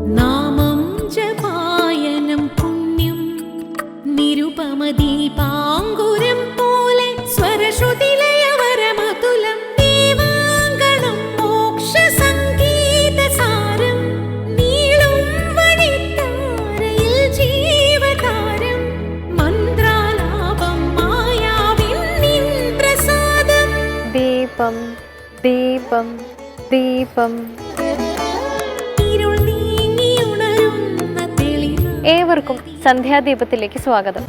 നാമം ജപായനം പുണ്യം നിരുപമദീപാങ്കുരം പോലെ സ്വരശ്രുതിലയവരമതുലം ദീവാങ്കണം മോക്ഷസംഗീതസാരം നീളും വഴിത്താരയിൽ ജീവതാരം മന്ത്രാലാപം മായാവിൻ നിൻ പ്രസാദം. ദീപം ദീപം ദീപം. ഏവർക്കും സന്ധ്യാദീപത്തിലേക്ക് സ്വാഗതം.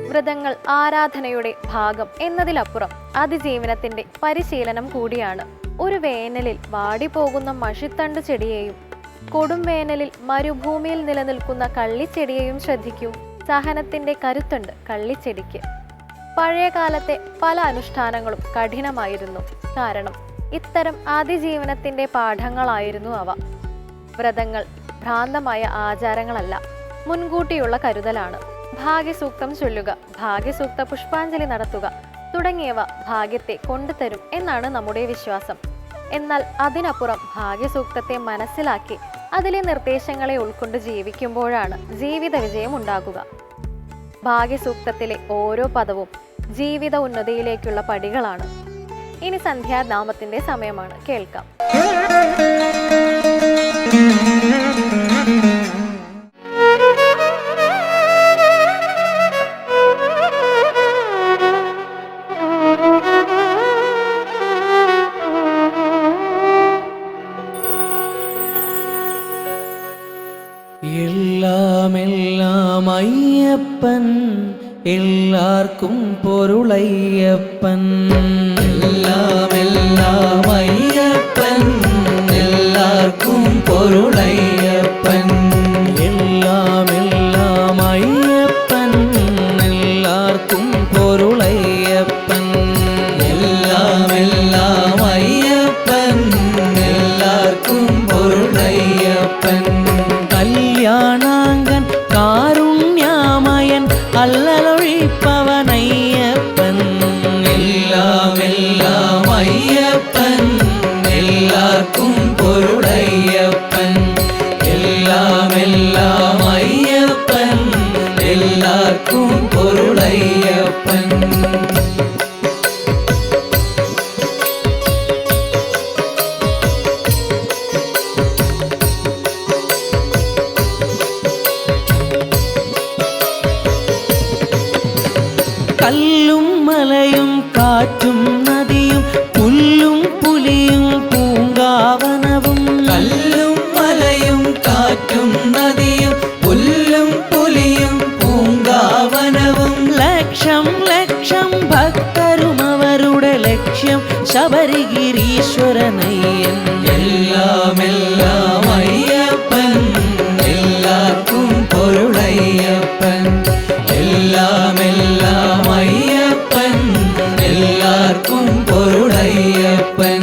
വ്രതങ്ങൾ ആരാധനയുടെ ഭാഗം എന്നതിലപ്പുറം അതിജീവനത്തിന്റെ പരിശീലനം കൂടിയാണ്. ഒരു വേനലിൽ വാടിപ്പോകുന്ന മഷിത്തണ്ട് ചെടിയെയും കൊടും വേനലിൽ മരുഭൂമിയിൽ നിലനിൽക്കുന്ന കള്ളിച്ചെടിയെയും ശ്രദ്ധിക്കൂ. സഹനത്തിന്റെ കരുത്തുണ്ട് കള്ളിച്ചെടിക്ക്. പഴയ കാലത്തെ പല അനുഷ്ഠാനങ്ങളും കഠിനമായിരുന്നു. കാരണം ഇത്തരം അതിജീവനത്തിന്റെ പാഠങ്ങളായിരുന്നു അവ. വ്രതങ്ങൾ ഭ്രാന്തമായ ആചാരങ്ങളല്ല, മുൻകൂട്ടിയുള്ള കരുതലാണ്. ഭാഗ്യസൂക്തം ചൊല്ലുക, ഭാഗ്യസൂക്ത പുഷ്പാഞ്ജലി നടത്തുക തുടങ്ങിയവ ഭാഗ്യത്തെ കൊണ്ടുതരും എന്നാണ് നമ്മുടെ വിശ്വാസം. എന്നാൽ അതിനപ്പുറം ഭാഗ്യസൂക്തത്തെ മനസ്സിലാക്കി അതിലെ നിർദ്ദേശങ്ങളെ ഉൾക്കൊണ്ട് ജീവിക്കുമ്പോഴാണ് ജീവിത വിജയം ഉണ്ടാകുക. ഭാഗ്യസൂക്തത്തിലെ ഓരോ പദവും ജീവിത ഉന്നതിയിലേക്കുള്ള പടികളാണ്. ഇനി സന്ധ്യാനാമത്തിന്റെ സമയമാണ്. കേൾക്കാം. എല്ലാം അയ്യപ്പൻ, എല്ലാവർക്കും പൊരുളയ്യപ്പൻ. എല്ലാം അയ്യപ്പൻ, എല്ലാവർക്കും പൊരുളയ്യപ്പൻ. എല്ലാം അയ്യപ്പൻ, എല്ലാവർക്കും പൊരുളയ്യപ്പൻ. എല്ലാം അയ്യപ്പൻ, എല്ലാവർക്കും പൊരുളയ്യപ്പൻ. കല്യാണാങ്കൻ കാരുണ്യാമയൻ അല്ലലൊഴിപ്പവനയ്യപ്പൻ. എല്ലാം അയ്യപ്പൻ, എല്ലാവർക്കും പൊരുളയ്യപ്പൻ. എല്ലാം അയ്യപ്പൻ, എല്ലാവർക്കും പൊരുളയ്യപ്പൻ. കല്ലും മലയും കാറ്റും നദിയും പുല്ലും പുലിയും പൂങ്കാവനവും. കല്ലും മലയും കാറ്റും നദിയും പുല്ലും പുലിയും പൂങ്കാവനവും. ലക്ഷം ലക്ഷം ഭക്തരും അവരുടെ ലക്ഷ്യം ശബരിഗിരീശ്വരനയ്യൻ. എല്ലാം അയ്യപ്പൻ, എല്ലാവർക്കും പൊരുളയ്യപ്പൻ. എല്ലാം അയ്യപ്പൻ, എല്ലാവർക്കും പൊരുളയ്യപ്പൻ.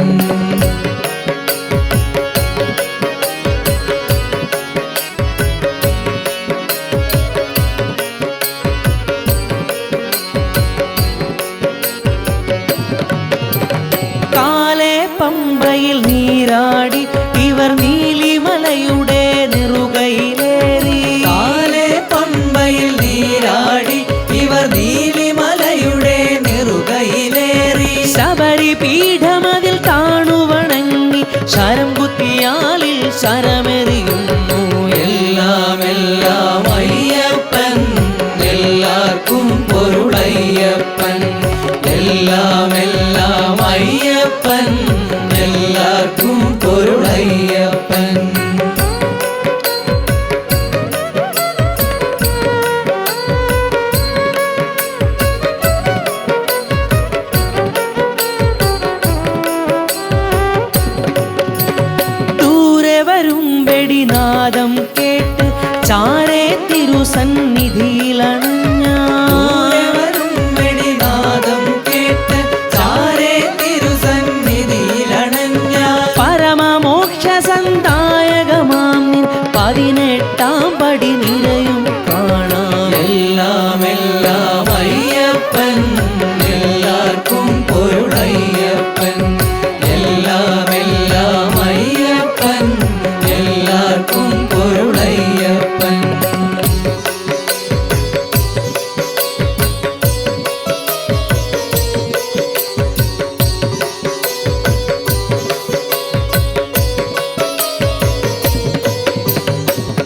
കാലേ പമ്പയിൽ നീരാടി ഇവർ നീലിമലയുടെ നെറുകയിലേറി. കാലേ പമ്പയിൽ നീരാടി ഇവർ നീലിമലയുടെ നെറുകയിലേറി. ശബരി പീഠമതിൽ കാണുവണങ്ങി ശരം കുത്തിയാലിൽ ശരമെറിയുന്നു. എല്ലാം അയ്യപ്പൻ, എല്ലാവർക്കും പൊരുളയ്യപ്പൻ. എല്ലാം അയ്യപ്പൻ, എല്ലാവർക്കും പൊരുളയ്യപ്പൻ. ദൂരെ വരും വെടിനാദം കേട്ട് ചാരേ തിരുസന്നിധിയിലണഞ്ഞ. വരും വെടിനാദം കേട്ട് ചാരേ തിരുസന്നിധിയിലണഞ്ഞ. പരമമോക്ഷ സന്ദായകമാം നിൻ 18 പടി നിരയും കാണാം. എല്ലാം അയ്യപ്പൻ, എല്ലാവർക്കും പൊരുളയ്യപ്പൻ. എല്ലാം അയ്യപ്പൻ എല്ലാവർക്കും പൊരുളയ്യപ്പൻ.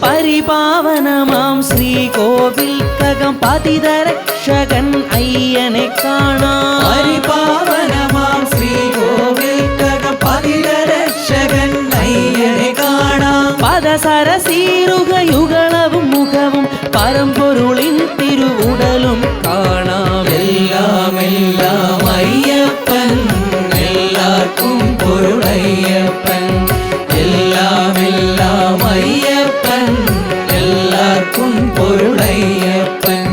പരിപാവനമാം ശ്രീകോവിൽക്കകം പതിതരക്ഷകൻ അയ്യനെ കാണാം. പരിപാവനമാം ശ്രീകോവിൽക്കകം പതിതരക്ഷകൻ അയ്യനെ കാണാം. പദസരസീരുകയുകളവും മുഖവും പരമ്പൊരുളിൻ തിരുവുടലും കാണാം. എല്ലാം എല്ലാം അയ്യപ്പൻ എല്ലാവർക്കും പൊരുളയ്യപ്പൻ. എല്ലാം എല്ലാം അയ്യപ്പൻ എല്ലാവർക്കും പൊരുളയ്യപ്പൻ.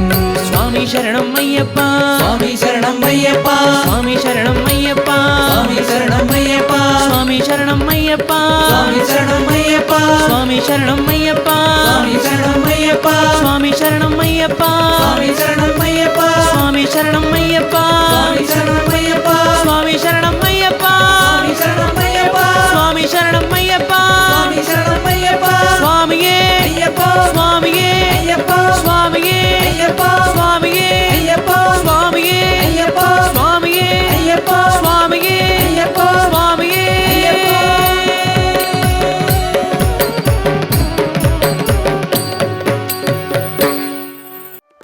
സ്വാമി ശരണം അയ്യപ്പ സ്വാമി ശരണം അയ്യപ്പ സ്വാമി ശരണം അയ്യപ്പ സ്വാമി ശരണം അയ്യപ്പ സ്വാമി ശരണം അയ്യപ്പ സ്വാമി ശരണം അയ്യപ്പ സ്വാമി ശരണം അയ്യപ്പ സ്വാമി ശരണം അയ്യപ്പ സ്വാമി ശരണം അയ്യപ്പ സ്വാമി ശരണം അയ്യപ്പ സ്വാമി ശരണം അയ്യപ്പ സ്വാമി ശരണം അയ്യപ്പ സ്വാമി ശരണം അയ്യപ്പ സ്വാമി ശരണം അയ്യപ്പ സ്വാമി ശരണം അയ്യപ്പ സ്വാമി ശരണം അയ്യപ്പ സ്വാമിയേ അയ്യപ്പ സ്വാമിയേ അയ്യപ്പ സ്വാമിയേ അയ്യപ്പ സ്വാമിയേ അയ്യപ്പ സ്വാമിയേ അയ്യപ്പ സ്വാമിയേ അയ്യപ്പ സ്വാമിയേ അയ്യപ്പ സ്വാമിയേ അയ്യപ്പ.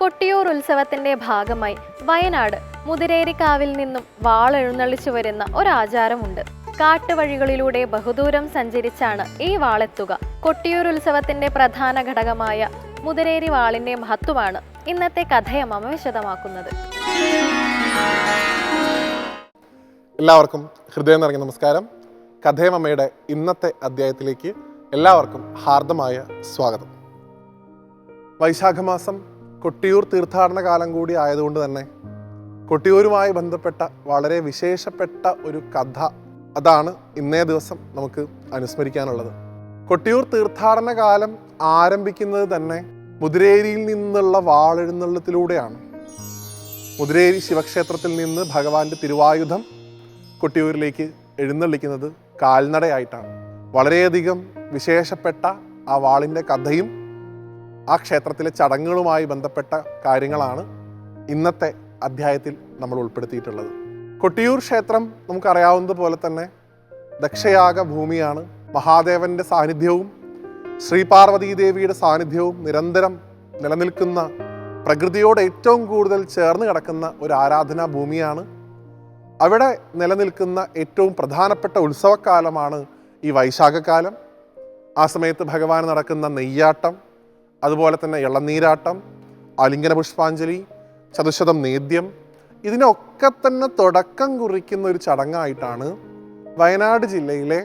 കൊട്ടിയൂർ ഉത്സവത്തിന്റെ ഭാഗമായി വയനാട് മുതിരേരിക്കാവിൽ നിന്നും വാളെഴുന്നള്ളിച്ചു വരുന്ന ഒരാചാരമുണ്ട്. കാട്ടുവഴികളിലൂടെ ബഹുദൂരം സഞ്ചരിച്ചാണ് ഈ വാളെത്തുക. കൊട്ടിയൂർ ഉത്സവത്തിന്റെ പ്രധാന ഘടകമായ മുതിരേരി വാളിന്റെ മഹത്വമാണ് ഇന്നത്തെ കഥയമ്മ വിശദമാക്കുന്നത്. എല്ലാവർക്കും ഹൃദയം നിറഞ്ഞ നമസ്കാരം. കഥയമ്മയുടെ ഇന്നത്തെ അധ്യായത്തിലേക്ക് എല്ലാവർക്കും ഹാർദമായ സ്വാഗതം. വൈശാഖമാസം കൊട്ടിയൂർ തീർത്ഥാടന കാലം കൂടി ആയതുകൊണ്ട് തന്നെ കൊട്ടിയൂരുമായി ബന്ധപ്പെട്ട വളരെ വിശേഷപ്പെട്ട ഒരു കഥ അതാണ് ഇന്നേ ദിവസം നമുക്ക് അനുസ്മരിക്കാനുള്ളത്. കൊട്ടിയൂർ തീർത്ഥാടന കാലം ആരംഭിക്കുന്നത് തന്നെ മുതിരേരിയിൽ നിന്നുള്ള വാളെഴുന്നള്ളത്തിലൂടെയാണ്. മുതിരേരി ശിവക്ഷേത്രത്തിൽ നിന്ന് ഭഗവാന്റെ തിരുവായുധം കൊട്ടിയൂരിലേക്ക് എഴുന്നള്ളിക്കുന്നത് കാൽനടയായിട്ടാണ്. വളരെയധികം വിശേഷപ്പെട്ട ആ വാളിൻ്റെ കഥയും ആ ക്ഷേത്രത്തിലെ ചടങ്ങുകളുമായി ബന്ധപ്പെട്ട കാര്യങ്ങളാണ് ഇന്നത്തെ അധ്യായത്തിൽ നമ്മൾ ഉൾപ്പെടുത്തിയിട്ടുള്ളത്. കൊട്ടിയൂർ ക്ഷേത്രം നമുക്കറിയാവുന്നത് പോലെ തന്നെ ദക്ഷയാഗ ഭൂമിയാണ്. മഹാദേവന്റെ സാന്നിധ്യവും ശ്രീപാർവതീ ദേവിയുടെ സാന്നിധ്യവും നിരന്തരം നിലനിൽക്കുന്ന, പ്രകൃതിയോട് ഏറ്റവും കൂടുതൽ ചേർന്ന് കിടക്കുന്ന ഒരു ആരാധനാ ഭൂമിയാണ്. അവിടെ നിലനിൽക്കുന്ന ഏറ്റവും പ്രധാനപ്പെട്ട ഉത്സവക്കാലമാണ് ഈ വൈശാഖകാലം. ആ സമയത്ത് ഭഗവാൻ നടക്കുന്ന നെയ്യാട്ടം, അതുപോലെ തന്നെ ഇളനീരാട്ടം, ആലിംഗന പുഷ്പാഞ്ജലി, ചതുശതം നേദ്യം, ഇതിനൊക്കെ തന്നെ തുടക്കം കുറിക്കുന്ന ഒരു ചടങ്ങായിട്ടാണ് വയനാട് ജില്ലയിലെ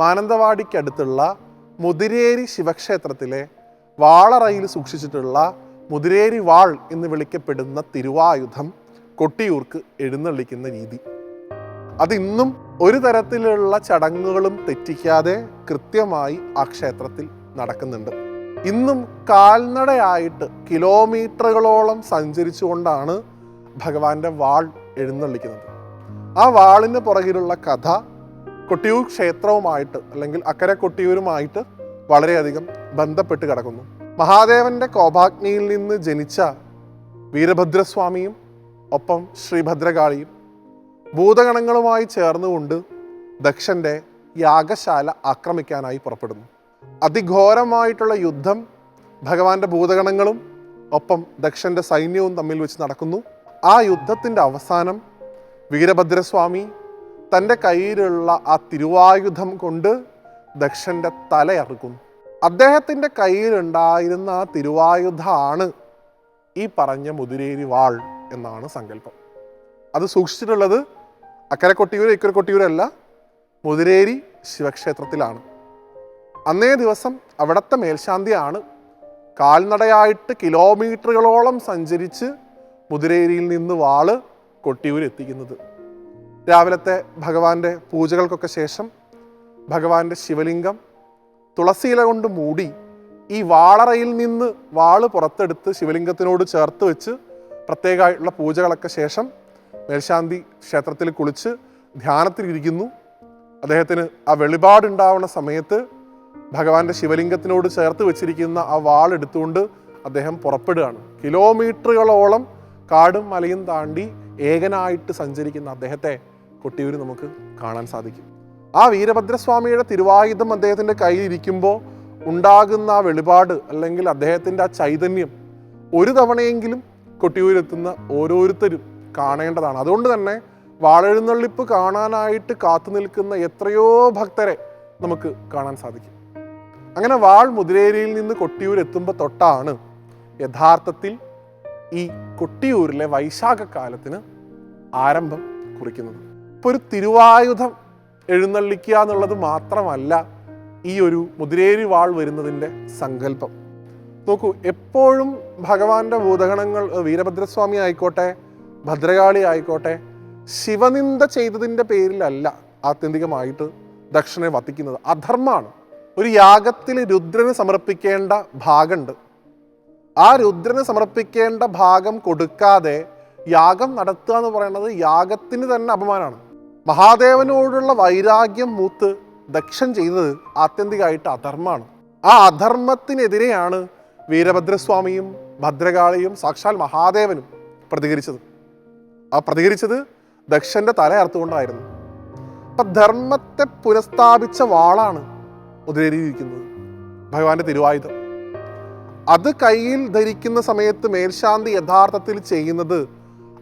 മാനന്തവാടിക്കടുത്തുള്ള മുതിരേരി ശിവക്ഷേത്രത്തിലെ വാളറയിൽ സൂക്ഷിച്ചിട്ടുള്ള മുതിരേരി വാൾ എന്ന് വിളിക്കപ്പെടുന്ന തിരുവായുധം കൊട്ടിയൂർക്ക് എഴുന്നള്ളിക്കുന്ന രീതി. അതിന്നും ഒരു തരത്തിലുള്ള ചടങ്ങുകളും തെറ്റിക്കാതെ കൃത്യമായി ആ ക്ഷേത്രത്തിൽ നടക്കുന്നുണ്ട്. ഇന്നും കാൽനടയായിട്ട് കിലോമീറ്ററുകളോളം സഞ്ചരിച്ചുകൊണ്ടാണ് ഭഗവാന്റെ വാൾ എഴുന്നള്ളിക്കുന്നത്. ആ വാളിന് പുറകിലുള്ള കഥ കൊട്ടിയൂർ ക്ഷേത്രവുമായിട്ട് അല്ലെങ്കിൽ അക്കരെ കൊട്ടിയൂരുമായിട്ട് വളരെയധികം ബന്ധപ്പെട്ട് കിടക്കുന്നു. മഹാദേവന്റെ കോപാഗ്നിയിൽ നിന്ന് ജനിച്ച വീരഭദ്രസ്വാമിയും ഒപ്പം ശ്രീഭദ്രകാളിയും ഭൂതഗണങ്ങളുമായി ചേർന്നുകൊണ്ട് ദക്ഷന്റെ യാഗശാല ആക്രമിക്കാനായി പുറപ്പെടുന്നു. അതിഘോരമായിട്ടുള്ള യുദ്ധം ഭഗവാന്റെ ഭൂതഗണങ്ങളും ഒപ്പം ദക്ഷന്റെ സൈന്യവും തമ്മിൽ വെച്ച് നടക്കുന്നു. ആ യുദ്ധത്തിൻ്റെ അവസാനം വീരഭദ്രസ്വാമി തൻ്റെ കയ്യിലുള്ള ആ തിരുവായുധം കൊണ്ട് ദക്ഷന്റെ തലയറുക്കുന്നു. അദ്ദേഹത്തിൻ്റെ കയ്യിലുണ്ടായിരുന്ന ആ തിരുവായുധമാണ് ഈ പറഞ്ഞ മുതിരേരി വാൾ എന്നാണ് സങ്കല്പം. അത് സൂക്ഷിച്ചിട്ടുള്ളത് അക്കരെ കൊട്ടിയൂർ ഇക്കരെ കൊട്ടിയൂരല്ല, മുതിരേരി ശിവക്ഷേത്രത്തിലാണ്. അന്നേ ദിവസം അവിടുത്തെ മേൽശാന്തിയാണ് കാൽനടയായിട്ട് കിലോമീറ്ററുകളോളം സഞ്ചരിച്ച് മുതിരേരിയിൽ നിന്ന് വാള് കൊട്ടിയൂർ എത്തിക്കുന്നത്. രാവിലത്തെ ഭഗവാന്റെ പൂജകൾക്കൊക്കെ ശേഷം ഭഗവാന്റെ ശിവലിംഗം തുളസിയില കൊണ്ട് മൂടി ഈ വാളറയിൽ നിന്ന് വാള് പുറത്തെടുത്ത് ശിവലിംഗത്തിനോട് ചേർത്ത് വെച്ച് പ്രത്യേകമായിട്ടുള്ള പൂജകളൊക്കെ ശേഷം മേൽശാന്തി ക്ഷേത്രത്തിൽ കുളിച്ച് ധ്യാനത്തിലിരിക്കുന്നു. അദ്ദേഹത്തിന് ആ വെളിപാടുണ്ടാവുന്ന സമയത്ത് ഭഗവാന്റെ ശിവലിംഗത്തിനോട് ചേർത്ത് വെച്ചിരിക്കുന്ന ആ വാൾ എടുത്തുകൊണ്ട് അദ്ദേഹം പുറപ്പെടുകയാണ്. കിലോമീറ്ററുകളോളം കാടും മലയും താണ്ടി ഏകനായിട്ട് സഞ്ചരിക്കുന്ന അദ്ദേഹത്തെ കൊട്ടിയൂർ നമുക്ക് കാണാൻ സാധിക്കും. ആ വീരഭദ്രസ്വാമിയുടെ തിരുവായുധം അദ്ദേഹത്തിൻ്റെ കയ്യിൽ ഇരിക്കുമ്പോൾ ഉണ്ടാകുന്ന ആ വെളിപാട് അല്ലെങ്കിൽ അദ്ദേഹത്തിൻ്റെ ആ ചൈതന്യം ഒരു തവണയെങ്കിലും കൊട്ടിയൂരെത്തുന്ന ഓരോരുത്തരും കാണേണ്ടതാണ്. അതുകൊണ്ട് തന്നെ വാളെഴുന്നള്ളിപ്പ് കാണാനായിട്ട് കാത്തു നിൽക്കുന്ന എത്രയോ ഭക്തരെ നമുക്ക് കാണാൻ സാധിക്കും. അങ്ങനെ വാൾ മുതിരേരിയിൽ നിന്ന് കൊട്ടിയൂർ എത്തുമ്പോൾ തൊട്ടാണ് യഥാർത്ഥത്തിൽ ഈ കൊട്ടിയൂരിലെ വൈശാഖക്കാലത്തിന് ആരംഭം കുറിക്കുന്നത്. ഇപ്പോൾ ഒരു തിരുവായുധം എഴുന്നള്ളിക്കുക എന്നുള്ളത് മാത്രമല്ല ഈ ഒരു മുതിരേരി വാൾ വരുന്നതിൻ്റെ സങ്കല്പം. നോക്കൂ, എപ്പോഴും ഭഗവാന്റെ ഭൂതഗണങ്ങൾ വീരഭദ്രസ്വാമി ആയിക്കോട്ടെ ഭദ്രകാളി ആയിക്കോട്ടെ ശിവനിന്ദ ചെയ്തതിൻ്റെ പേരിലല്ല ആത്യന്തികമായിട്ട് ദക്ഷനെ വധിക്കുന്നത്. അധർമ്മമാണ്. ഒരു യാഗത്തിൽ രുദ്രന് സമർപ്പിക്കേണ്ട ഭാഗമുണ്ട്. ആ രുദ്രന് സമർപ്പിക്കേണ്ട ഭാഗം കൊടുക്കാതെ യാഗം നടത്തുക എന്ന് പറയുന്നത് യാഗത്തിന് തന്നെ അപമാനമാണ്. മഹാദേവനോടുള്ള വൈരാഗ്യം മൂത്ത് ദക്ഷൻ ചെയ്തത് ആത്യന്തികമായിട്ട് അധർമ്മമാണ്. ആ അധർമ്മത്തിനെതിരെയാണ് വീരഭദ്രസ്വാമിയും ഭദ്രകാളിയും സാക്ഷാൽ മഹാദേവനും പ്രതികരിച്ചത് ദക്ഷന്റെ തല അറുത്തുകൊണ്ടായിരുന്നു. അപ്പൊ ധർമ്മത്തെ പുനഃസ്ഥാപിച്ച വാളാണ് മുതിരേരിയിരിക്കുന്നത്, ഭഗവാന്റെ തിരുവായുധം. അത് കയ്യിൽ ധരിക്കുന്ന സമയത്ത് മേൽശാന്തി യഥാർത്ഥത്തിൽ ചെയ്യുന്നത്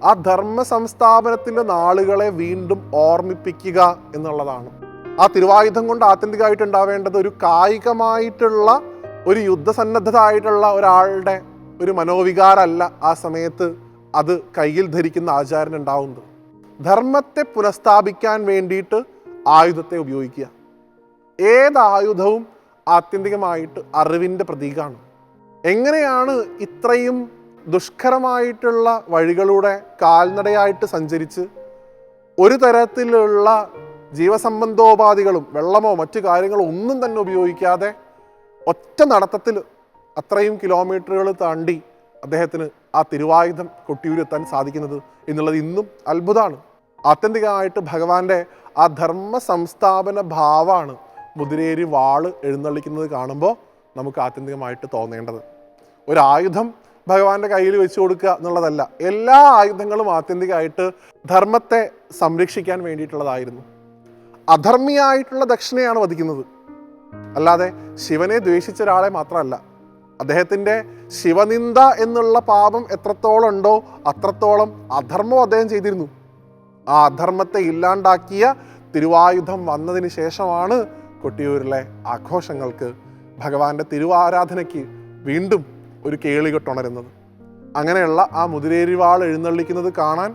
ആ ധർമ്മ സംസ്ഥാപനത്തിന്റെ നാളുകളെ വീണ്ടും ഓർമ്മിപ്പിക്കുക എന്നുള്ളതാണ്. ആ തിരുവായുധം കൊണ്ട് ആത്യന്തികമായിട്ട് ഉണ്ടാവേണ്ടത് ഒരു കായികമായിട്ടുള്ള ഒരു യുദ്ധസന്നദ്ധത ആയിട്ടുള്ള ഒരാളുടെ ഒരു മനോവികാരമല്ല ആ സമയത്ത് അത് കയ്യിൽ ധരിക്കുന്ന ആചാരൻ ഉണ്ടാവുന്നത്. ധർമ്മത്തെ പുനഃസ്ഥാപിക്കാൻ വേണ്ടിയിട്ട് ആയുധത്തെ ഉപയോഗിക്കുക. ഏത് ആയുധവും ആത്യന്തികമായിട്ട് അറിവിൻ്റെ പ്രതീകമാണ്. എങ്ങനെയാണ് ഇത്രയും ദുഷ്കരമായിട്ടുള്ള വഴികളുടെ കാൽനടയായിട്ട് സഞ്ചരിച്ച് ഒരു തരത്തിലുള്ള ജീവസംബന്ധോപാധികളും വെള്ളമോ മറ്റു കാര്യങ്ങളോ ഒന്നും തന്നെ ഉപയോഗിക്കാതെ ഒറ്റ നടത്തത്തിൽ അത്രയും കിലോമീറ്ററുകൾ താണ്ടി അദ്ദേഹത്തിന് ആ തിരുവായുധം കൊട്ടിയൂരെത്താൻ സാധിക്കുന്നത് എന്നുള്ളത് ഇന്നും അത്ഭുതമാണ്. ആത്യന്തികമായിട്ട് ഭഗവാന്റെ ആ ധർമ്മ സംസ്ഥാപന ഭാവമാണ് മുതിരേരി വാള് എഴുന്നള്ളിക്കുന്നത് കാണുമ്പോൾ നമുക്ക് ആത്യന്തികമായിട്ട് തോന്നേണ്ടത്. ഒരായുധം ഭഗവാന്റെ കയ്യിൽ വെച്ച് കൊടുക്കുക എന്നുള്ളതല്ല, എല്ലാ ആയുധങ്ങളും ആത്യന്തികമായിട്ട് ധർമ്മത്തെ സംരക്ഷിക്കാൻ വേണ്ടിയിട്ടുള്ളതായിരുന്നു. അധർമ്മിയായിട്ടുള്ള ദക്ഷനെയാണ് വധിക്കുന്നത്, അല്ലാതെ ശിവനെ ദ്വേഷിച്ച ഒരാളെ മാത്രമല്ല. അദ്ദേഹത്തിൻ്റെ ശിവനിന്ദ എന്നുള്ള പാപം എത്രത്തോളം ഉണ്ടോ അത്രത്തോളം അധർമ്മം അദ്ദേഹം ചെയ്തിരുന്നു. ആ അധർമ്മത്തെ ഇല്ലാണ്ടാക്കിയ തിരുവായുധം വന്നതിന് ശേഷമാണ് കൊട്ടിയൂരിലെ ആഘോഷങ്ങൾക്ക്, ഭഗവാന്റെ തിരുവാരാധനയ്ക്ക് വീണ്ടും ഒരു കേളികൊട്ടുണരുന്നത്. അങ്ങനെയുള്ള ആ മുതിരേരി വാൾ എഴുന്നള്ളിക്കുന്നത് കാണാൻ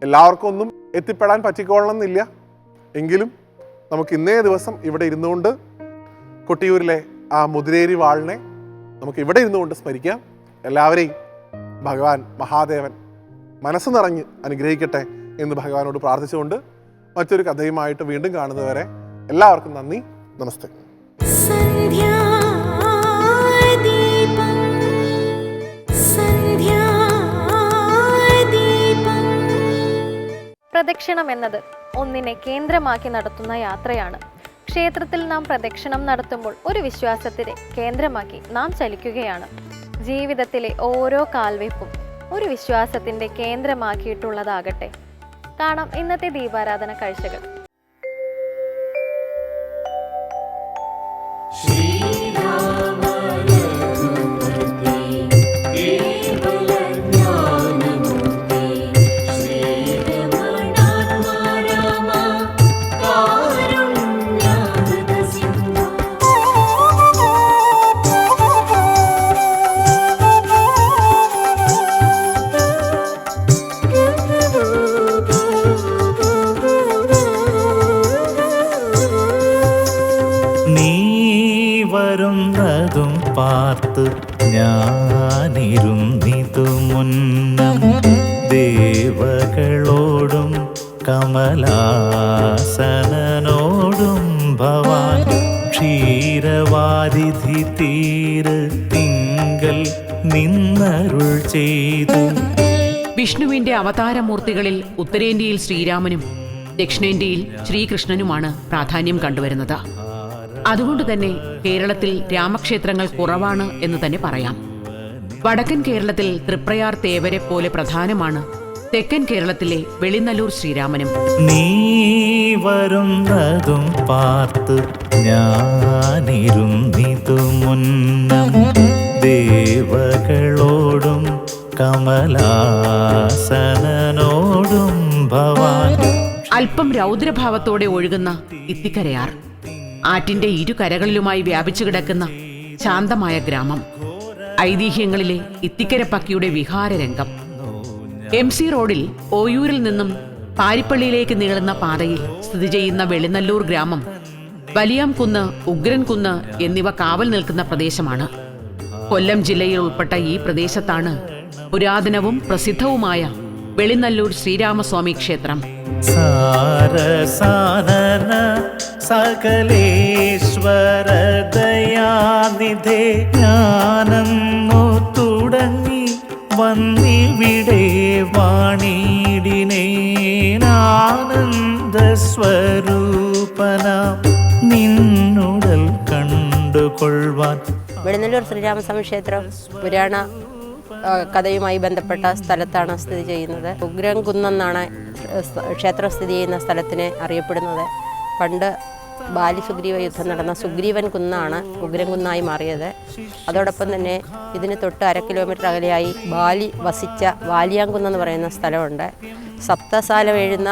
എല്ലാവർക്കും ഒന്നും എത്തിപ്പെടാൻ പറ്റിക്കൊള്ളണമെന്നില്ല. എങ്കിലും നമുക്ക് ഇന്നേ ദിവസം ഇവിടെ ഇരുന്നുകൊണ്ട് കൊട്ടിയൂരിലെ ആ മുതിരേരി വാളിനെ നമുക്ക് ഇവിടെ ഇരുന്നുകൊണ്ട് സ്മരിക്കാം. എല്ലാവരെയും ഭഗവാൻ മഹാദേവൻ മനസ്സ് നിറഞ്ഞ് അനുഗ്രഹിക്കട്ടെ എന്ന് ഭഗവാനോട് പ്രാർത്ഥിച്ചുകൊണ്ട് മറ്റൊരു കഥയുമായിട്ട് വീണ്ടും കാണുന്നതുവരെ എല്ലാവർക്കും നന്ദി, നമസ്തേ. പ്രദക്ഷിണം എന്നത് ഒന്നിനെ കേന്ദ്രമാക്കി നടത്തുന്ന യാത്രയാണ്. ക്ഷേത്രത്തിൽ നാം പ്രദക്ഷിണം നടത്തുമ്പോൾ ഒരു വിശ്വാസത്തിനെ കേന്ദ്രമാക്കി നാം ചലിക്കുകയാണ്. ജീവിതത്തിലെ ഓരോ കാൽവെപ്പും ഒരു വിശ്വാസത്തിൻ്റെ കേന്ദ്രമാക്കിയിട്ടുള്ളതാകട്ടെ. കാണാം ഇന്നത്തെ ദീപാരാധന കാഴ്ചകൾ. വരുന്നതും പാർത്ത് ഞാനിരുന്നിതു മുന്നം ദേവകളോടും കമലാസനോടും ഭവാൻ ക്ഷീരവാരിധി തീരത്തിങ്കൽ നിന്നരുൾ ചെയ്തു. വിഷ്ണുവിന്റെ അവതാരമൂർത്തികളിൽ ഉത്തരേന്ത്യയിൽ ശ്രീരാമനും ദക്ഷിണേന്ത്യയിൽ ശ്രീകൃഷ്ണനുമാണ് പ്രാധാന്യം കണ്ടുവരുന്നത്. അതുകൊണ്ട് തന്നെ കേരളത്തിൽ രാമക്ഷേത്രങ്ങൾ കുറവാണ് എന്ന് തന്നെ പറയാം. വടക്കൻ കേരളത്തിൽ തൃപ്രയാർ തേവരെ പോലെ പ്രധാനമാണ് തെക്കൻ കേരളത്തിലെ വെളിനല്ലൂർ ശ്രീരാമനും. നീ വരുന്നതും പാർത്ത് ഞാനിരുന്നിതു മുന്നം ദേവകളോടും കമലാസനോടും ഭവാൻ. അല്പം രൗദ്രഭാവത്തോടെ ഒഴുകുന്ന ഇത്തിക്കരയാർ, ആറ്റിന്റെ ഇരുകരകളിലുമായി വ്യാപിച്ചു കിടക്കുന്ന ശാന്തമായ ഗ്രാമം, ഐതിഹ്യങ്ങളിലെ ഇത്തിക്കര പക്കിയുടെ വിഹാരരംഗം. MC റോഡിൽ ഓയൂരിൽ നിന്നും പാരിപ്പള്ളിയിലേക്ക് നീളുന്ന പാതയിൽ സ്ഥിതി ചെയ്യുന്ന വെളിനല്ലൂർ ഗ്രാമം വലിയാംകുന്ന്, ഉഗ്രൻകുന്ന് എന്നിവ കാവൽ നിൽക്കുന്ന പ്രദേശമാണ്. കൊല്ലം ജില്ലയിൽ ഉൾപ്പെട്ട ഈ പ്രദേശത്താണ് പുരാതനവും പ്രസിദ്ധവുമായ വെളിനല്ലൂർ ശ്രീരാമസ്വാമി ക്ഷേത്രം. സാരസാനന സകലേശ്വര ദയാനിധേ ഞാനെന്നു തുടങ്ങി വന്നിവിടെ വാണിടിനേനാനന്ദ സ്വരൂപന നിന്നുടൽ കണ്ടുകൊള്ളുവാൻ. വെളിനല്ലൂർ ശ്രീരാമസ്വാമി ക്ഷേത്രം പുരാണ കഥയുമായി ബന്ധപ്പെട്ട സ്ഥലത്താണ് സ്ഥിതി ചെയ്യുന്നത്. ഉഗ്രൻകുന്നെന്നാണ് ക്ഷേത്രം സ്ഥിതി ചെയ്യുന്ന സ്ഥലത്തിനെ അറിയപ്പെടുന്നത്. പണ്ട് ബാലി സുഗ്രീവ യുദ്ധം നടന്ന സുഗ്രീവൻ കുന്നാണ് ഉഗ്രൻകുന്നായി മാറിയത്. അതോടൊപ്പം തന്നെ ഇതിന് തൊട്ട് 1/2 കിലോമീറ്റർ അകലെയായി ബാലി വസിച്ച വാലിയാംകുന്നെന്ന് പറയുന്ന സ്ഥലമുണ്ട്. സപ്തസാലം എഴുന്ന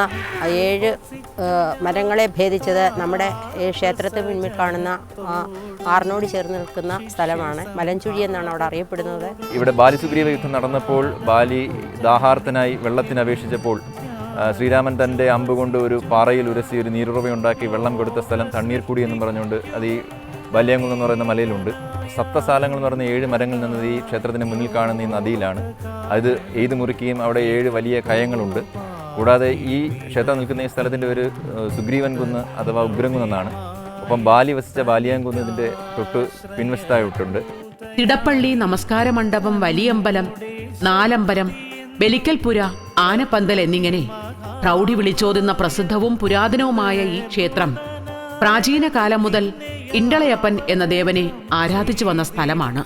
7 മരങ്ങളെ ഭേദിച്ചത് നമ്മുടെ ക്ഷേത്രത്തിന് മുൻപിൽ കാണുന്ന ആറിനോട് ചേർന്ന് നിൽക്കുന്ന സ്ഥലമാണ്. മലഞ്ചുഴി എന്നാണ് അവിടെ അറിയപ്പെടുന്നത്. ഇവിടെ ബാലി സുഗ്രീവ യുദ്ധം നടന്നപ്പോൾ ബാലി ദാഹാർത്തനായി വെള്ളത്തിന് അപേക്ഷിച്ചപ്പോൾ ശ്രീരാമൻ തൻ്റെ അമ്പ് കൊണ്ട് ഒരു പാറയിൽ ഉരസി ഒരു നീരുറവയുണ്ടാക്കി വെള്ളം കൊടുത്ത സ്ഥലം തണ്ണീർക്കുടി എന്നും പറഞ്ഞുകൊണ്ട് അത് ഈ ബാലിയാംകുന്ന് എന്ന് പറയുന്ന മലയിലുണ്ട്. സപ്തസാലങ്ങൾ എന്ന് പറയുന്ന 7 മരങ്ങളിൽ നിന്നത് ഈ ക്ഷേത്രത്തിന് മുന്നിൽ കാണുന്ന ഈ നദിയിലാണ്. അത് എയ്ത് മുറിക്കുകയും അവിടെ 7 വലിയ കയങ്ങളുണ്ട്. കൂടാതെ ഈ ക്ഷേത്രം നിൽക്കുന്ന ഈ സ്ഥലത്തിൻ്റെ ഒരു സുഗ്രീവൻ കുന്ന് അഥവാ ഉഗ്രൻകുന്നാണ്. ഒപ്പം ബാലി വസിച്ച ബാലിയാംകുന്ന് ഇതിൻ്റെ തൊട്ട് പിൻവശത്തായിട്ടുണ്ട്. തിടപ്പള്ളി, നമസ്കാര മണ്ഡപം, വലിയമ്പലം, നാലമ്പലം, ബലിക്കൽപുര, ആനപ്പന്തൽ എന്നിങ്ങനെ പ്രൗഢി വിളിച്ചോതുന്ന പ്രസിദ്ധവും പുരാതനവുമായ ഈ ക്ഷേത്രം പ്രാചീന കാലം മുതൽ ഇണ്ടളയപ്പൻ എന്ന ദേവനെ ആരാധിച്ചു വന്ന സ്ഥലമാണ്.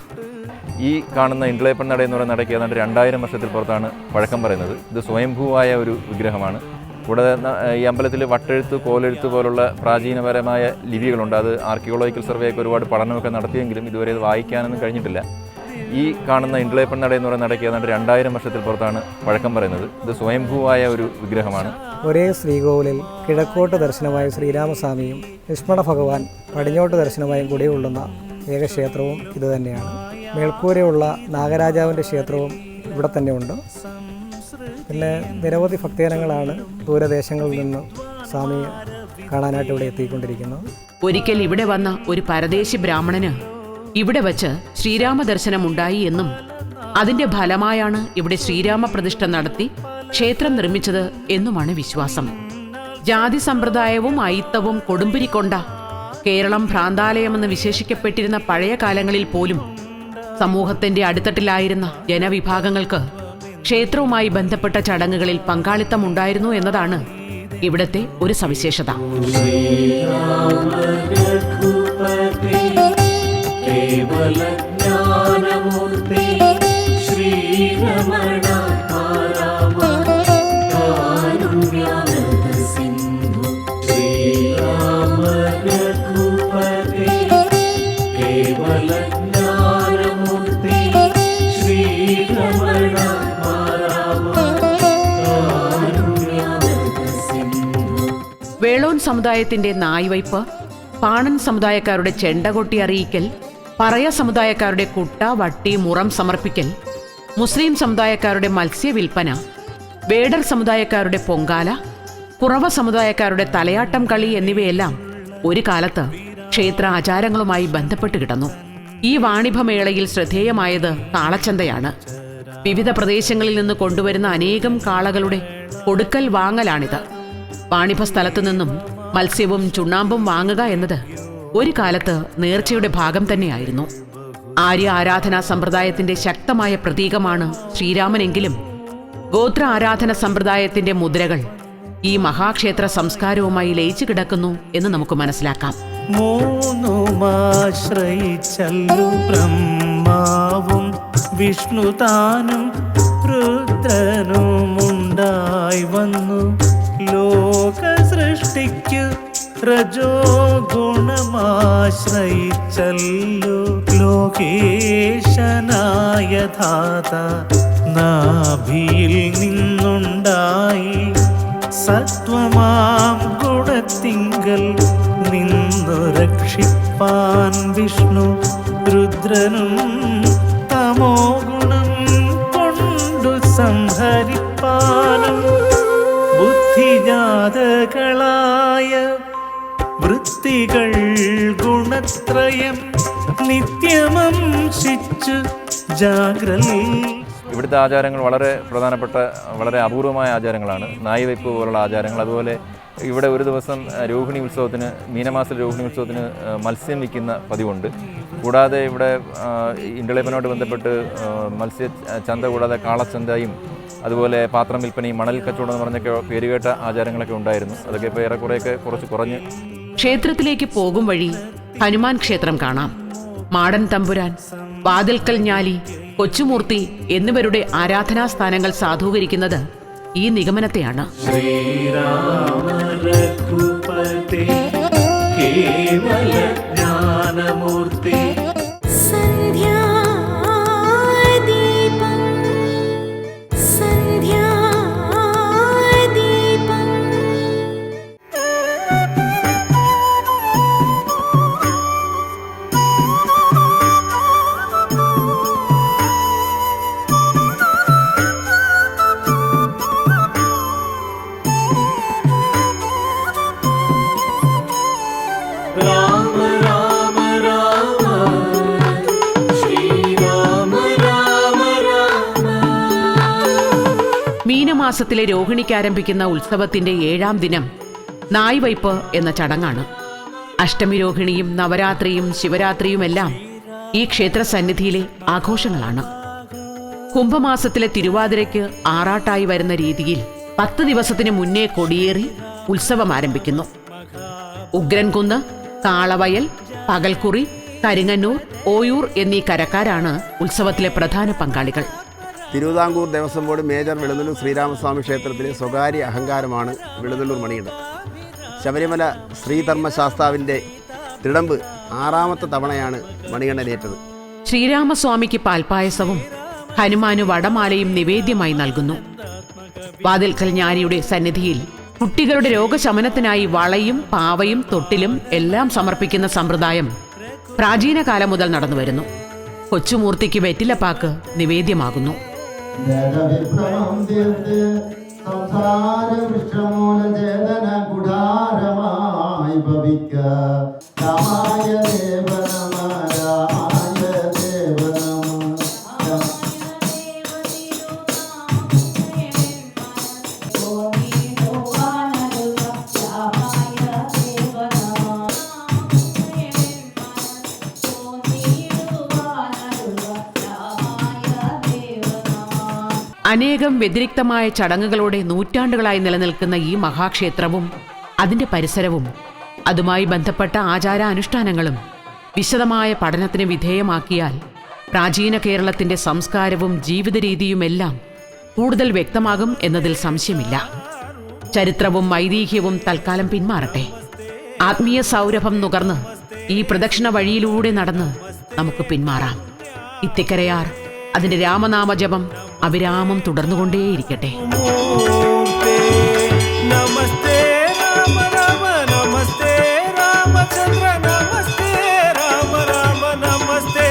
ഈ കാണുന്ന ഇണ്ടളയപ്പൻ നട എന്ന് പറയുന്ന നടയ്ക്ക് ഏതാണ്ട് 2000 വർഷത്തിൽ പുറത്താണ് പഴക്കം പറയുന്നത്. ഇത് സ്വയംഭൂവായ ഒരു വിഗ്രഹമാണ്. കൂടാതെ ഈ അമ്പലത്തിൽ വട്ടെഴുത്ത്, കോലെഴുത്ത് പോലുള്ള പ്രാചീനപരമായ ലിപികളുണ്ട്. അത് ആർക്കിയോളജിക്കൽ സർവേയൊക്കെ ഒരുപാട് പഠനമൊക്കെ നടത്തിയെങ്കിലും ഇതുവരെ അത് വായിക്കാനൊന്നും കഴിഞ്ഞിട്ടില്ല. ഈ കാണുന്ന ഇണ്ടളയപ്പൻ നട എന്ന് പറയുന്ന നടയ്ക്ക് ഏതാണ്ട് 2000 വർഷത്തിൽ പുറത്താണ് പഴക്കം പറയുന്നത്. ഇത് സ്വയംഭൂവായ ഒരു വിഗ്രഹമാണ്. ഒരേ ശ്രീകോവിലിൽ കിഴക്കോട്ട് ദർശനമായ ശ്രീരാമസ്വാമിയും ലക്ഷ്മണ ഭഗവാൻ പടിഞ്ഞോട്ട് ദർശനമായും കുടികൊള്ളുന്ന ഏക ക്ഷേത്രവും ഇതുതന്നെയാണ്. മേൽക്കൂരയുള്ള നാഗരാജാവിൻ്റെ ക്ഷേത്രവും ഇവിടെ തന്നെ ഉണ്ട്. പിന്നെ നിരവധി ഭക്തജനങ്ങളാണ് ദൂരദേശങ്ങളിൽ നിന്ന് സ്വാമിയെ കാണാനായിട്ട് ഇവിടെ എത്തിക്കൊണ്ടിരിക്കുന്നത്. ഒരിക്കൽ ഇവിടെ വന്ന ഒരു പരദേശി ബ്രാഹ്മണന് ഇവിടെ വച്ച് ശ്രീരാമ ദർശനമുണ്ടായി എന്നും അതിന്റെ ഫലമായാണ് ഇവിടെ ശ്രീരാമ പ്രതിഷ്ഠ നടത്തി ക്ഷേത്രം നിർമ്മിച്ചത് എന്നുമാണ് വിശ്വാസം. ജാതി സമ്പ്രദായവും അയിത്തവും കൊടുമ്പിരിക്കൊണ്ട കേരളം ഭ്രാന്താലയമെന്ന് വിശേഷിക്കപ്പെട്ടിരുന്ന പഴയ കാലങ്ങളിൽ പോലും സമൂഹത്തിന്റെ അടിത്തട്ടിലായിരുന്ന ജനവിഭാഗങ്ങൾക്ക് ക്ഷേത്രവുമായി ബന്ധപ്പെട്ട ചടങ്ങുകളിൽ പങ്കാളിത്തമുണ്ടായിരുന്നു എന്നതാണ് ഇവിടത്തെ ഒരു സവിശേഷത. വേളോൻ സമുദായത്തിന്റെ നായ്വയ്പ്, പാണൻ സമുദായക്കാരുടെ ചെണ്ടകൊട്ടി അറിയിക്കൽ, പറയ സമുദായക്കാരുടെ കുട്ട, വട്ടി, മുറം സമർപ്പിക്കൽ, മുസ്ലിം സമുദായക്കാരുടെ മത്സ്യവിൽപ്പന, വേടർ സമുദായക്കാരുടെ പൊങ്കാല, കുറവ സമുദായക്കാരുടെ തലയാട്ടം കളി എന്നിവയെല്ലാം ഒരു കാലത്ത് ക്ഷേത്ര ആചാരങ്ങളുമായി ബന്ധപ്പെട്ട് കിടന്നു. ഈ വാണിഭമേളയിൽ ശ്രദ്ധേയമായത് കാളച്ചന്തയാണ്. വിവിധ പ്രദേശങ്ങളിൽ നിന്ന് കൊണ്ടുവരുന്ന അനേകം കാളകളുടെ കൊടുക്കൽ വാങ്ങലാണിത്. വാണിഭ സ്ഥലത്തു നിന്നും മത്സ്യവും ചുണ്ണാമ്പും വാങ്ങുക എന്നത് ഒരു കാലത്ത് നേർച്ചയുടെ ഭാഗം തന്നെയായിരുന്നു. ആര്യ ആരാധനാ സമ്പ്രദായത്തിന്റെ ശക്തമായ പ്രതീകമാണ് ശ്രീരാമനെങ്കിലും ഗോത്ര ആരാധന സമ്പ്രദായത്തിന്റെ മുദ്രകൾ ഈ മഹാക്ഷേത്ര സംസ്കാരവുമായി ലയിച്ചു കിടക്കുന്നു എന്ന് നമുക്ക് മനസ്സിലാക്കാം. മൂന്നുമാശ്രയിച്ചല്ലു ബ്രഹ്മാവും വിഷ്ണുതാനും രുദ്രനുമുണ്ടായി വന്നു ലോക സൃഷ്ടിക്കു രജോ ഗുണമാശ്രയിച്ചല്ലു ലോകേശനായ ധാത നാഭിയിൽ നിന്നുണ്ടായി സത്വമാം ഗുണത്തിങ്കൽ നിന്നു രക്ഷിപ്പാൻ വിഷ്ണു രുദ്രനും തമോ ഗുണം കൊണ്ടു സംഹരിപ്പാനും ബുദ്ധിജാതകളായ വൃത്തികൾ ഗുണത്രയം നിത്യമംശിച്ചു ജാഗ്രൽ. ഇവിടുത്തെ ആചാരങ്ങൾ വളരെ പ്രധാനപ്പെട്ട വളരെ അപൂർവമായ ആചാരങ്ങളാണ്. നായ്വയ്പ്പ് പോലുള്ള ആചാരങ്ങൾ. അതുപോലെ ഇവിടെ ഒരു ദിവസം രോഹിണി ഉത്സവത്തിന്, മീനമാസ രോഹിണി ഉത്സവത്തിന് മത്സ്യം വിൽക്കുന്ന പതിവുണ്ട്. കൂടാതെ ഇവിടെ ഇണ്ടളേപ്പനോട് ബന്ധപ്പെട്ട് മത്സ്യ ചന്ത കൂടാതെ കാളച്ചന്തയും അതുപോലെ പാത്രം വിൽപ്പനയും മണൽ കച്ചവടം എന്ന് പറഞ്ഞൊക്കെ പേരുകേട്ട ആചാരങ്ങളൊക്കെ ഉണ്ടായിരുന്നു. അതൊക്കെ ഇപ്പോൾ ഏറെക്കുറെയൊക്കെ കുറച്ച് കുറഞ്ഞ്. ക്ഷേത്രത്തിലേക്ക് പോകും വഴി ഹനുമാൻ ക്ഷേത്രം കാണാം. മാടൻ തമ്പുരാൻ, വാതിൽക്കൽ ഞാലി, കൊച്ചുമൂർത്തി എന്നിവരുടെ ആരാധനാസ്ഥാനങ്ങൾ സാധൂകരിക്കുന്നത് ഈ നിഗമനത്തെയാണ്. ശ്രീരാമ രഘുപതി കേവല ജ്ഞാനമൂർത്തി സന്ധ്യാദീപം സന്ധ്യാദീപം രാമ രാമ രാമ ശ്രീരാമ രാമ രാമ. മീനമാസത്തിലെ രോഹിണിക്ക് ആരംഭിക്കുന്ന ഉത്സവത്തിന്റെ 7ാം ദിനം നായ്വയ്പ് എന്ന ചടങ്ങാണ്. അഷ്ടമി രോഹിണിയും നവരാത്രിയും ശിവരാത്രിയുമെല്ലാം ഈ ക്ഷേത്രസന്നിധിയിലെ ആഘോഷങ്ങളാണ്. കുംഭമാസത്തിലെ തിരുവാതിരയ്ക്ക് ആറാട്ടായി വരുന്ന രീതിയിൽ 10 ദിവസത്തിന് മുന്നേ കൊടിയേറി ഉത്സവം ആരംഭിക്കുന്നു. ഉഗ്രൻകുന്ന്, കാളവയൽ, പകൽക്കുറി, കരിങ്ങന്നൂർ, ഓയൂർ എന്നീ കരക്കാരാണ് ഉത്സവത്തിലെ പ്രധാന പങ്കാളികൾ. തിരുവിതാംകൂർ ദേവസ്വം ബോർഡ് മേജർ വെളുന്നല്ലൂർ ശ്രീരാമസ്വാമി ക്ഷേത്രത്തിലെ സ്വകാര്യ അഹങ്കാരമാണ് വെളുന്നല്ലൂർ മണികണ്ഠൻ. ശബരിമല ശ്രീധർമ്മശാസ്താവിൻ്റെ തിടമ്പ് 6ാമത്തെ തവണയാണ് മണികണ്ഠനേറ്റത്. ശ്രീരാമസ്വാമിക്ക് പാൽപ്പായസവും ഹനുമാന് വടമാലയും നിവേദ്യമായി നൽകുന്നു. വാതിൽക്കൽ ഞാനിയുടെ സന്നിധിയിൽ കുട്ടികളുടെ രോഗശമനത്തിനായി വളയും പാവയും തൊട്ടിലും എല്ലാം സമർപ്പിക്കുന്ന സമ്പ്രദായം പ്രാചീന കാലം മുതൽ നടന്നുവരുന്നു. കൊച്ചുമൂർത്തിക്ക് വെറ്റിലപ്പാക്ക് നിവേദ്യമാകുന്നു. അനേകം വ്യതിരിക്തമായ ചടങ്ങുകളോടെ നൂറ്റാണ്ടുകളായി നിലനിൽക്കുന്ന ഈ മഹാക്ഷേത്രവും അതിൻ്റെ പരിസരവും അതുമായി ബന്ധപ്പെട്ട ആചാരാനുഷ്ഠാനങ്ങളും വിശദമായ പഠനത്തിന് വിധേയമാക്കിയാൽ പ്രാചീന കേരളത്തിൻ്റെ സംസ്കാരവും ജീവിത രീതിയുമെല്ലാം കൂടുതൽ വ്യക്തമാകും എന്നതിൽ സംശയമില്ല. ചരിത്രവും ഐതിഹ്യവും തൽക്കാലം പിന്മാറട്ടെ. ആത്മീയ സൗരഭം നുകർന്ന് ഈ പ്രദക്ഷിണ വഴിയിലൂടെ നടന്ന് നമുക്ക് പിന്മാറാം. ഇത്തിക്കരയാർ അതിന്റെ രാമനാമജപം അവിരാമം തുടർന്നുകൊണ്ടേയിരിക്കട്ടെ. നമസ്തേ രാമ രാമ നമസ്തേ രാമചന്ദ്ര നമസ്തേ രാമ രാമ നമസ്തേ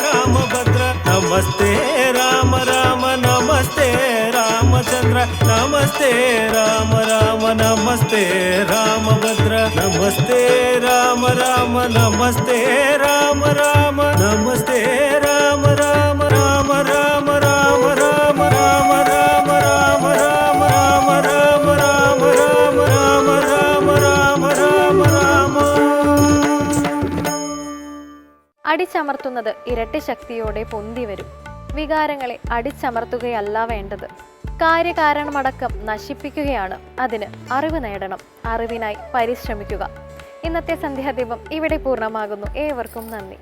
രാമഭദ്ര നമസ്തേ രാമ രാമ നമസ്തേ രാമചന്ദ്ര നമസ്തേ രാമ രാമ നമസ്തേ രാമഭദ്ര നമസ്തേ രാമ രാമ നമസ്തേ രാമ രാമ നമസ്തേ രാമ രാമ രാമ രാമ രാമ രാമ രാമ രാമ രാമ രാമ രാമ രാമ രാമ രാമ രാമ രാമ രാമ രാമ രാമ. അടിച്ചമർത്തുന്നത് ഇരട്ടി ശക്തിയോടെ പൊന്തി വരും. വികാരങ്ങളെ അടിച്ചമർത്തുകയല്ല വേണ്ടത്, കാര്യകാരണമടക്കം നശിപ്പിക്കുകയാണ്. അതിന് അറിവ് നേടണം, അറിവിനായി പരിശ്രമിക്കുക. ഇന്നത്തെ സന്ധ്യാദീപം ഇവിടെ പൂർണ്ണമാകുന്നു. ഏവർക്കും നന്ദി.